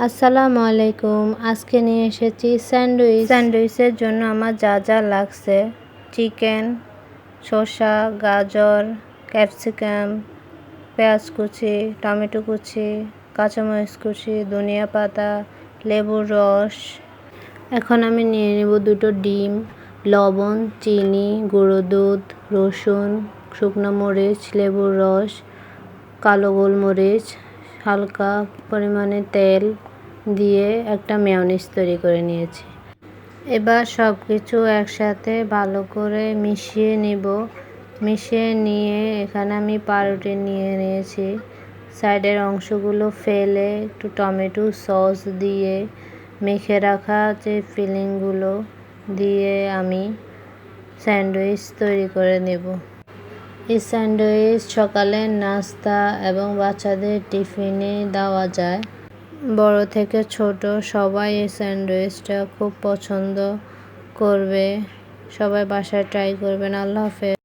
আসসালামু আলাইকুম। আজকে নিয়ে এসেছি স্যান্ডউইচ। স্যান্ডউইচের জন্য আমার যা যা লাগছে: চিকেন, শসা, গাজর, ক্যাপসিকাম, পেঁয়াজ কুচি, টমেটো কুচি, কাঁচামরিচ কুচি, ধনিয়া পাতা, লেবুর রস। এখন আমি নিয়ে নেব 2টো ডিম, লবণ, চিনি, গুঁড়ো দুধ, রসুন, শুকনো মরিচ, লেবুর রস, কালো গোলমরিচ, হালকা পরিমাণে তেল দিয়ে একটা মেয়োনিজ তৈরি করে নিয়েছি। এবার সব কিছু একসাথে ভালো করে মিশিয়ে নেব। মিশিয়ে নিয়ে এখানে আমি পাউরুটি নিয়ে নিয়েছি। সাইডের অংশগুলো ফেলে একটু টমেটো সস দিয়ে মেখে রাখা যে ফিলিংগুলো দিয়ে আমি স্যান্ডউইচ তৈরি করে নেব। এই স্যান্ডউইচ সকালের নাস্তা এবং বাচ্চাদের টিফিনে দেওয়া যায়। বড় থেকে ছোট সবাই এই স্যান্ডউইচটা খুব পছন্দ করবে। সবাই বাসায় ট্রাই করবেন। আল্লাহ হাফেজ।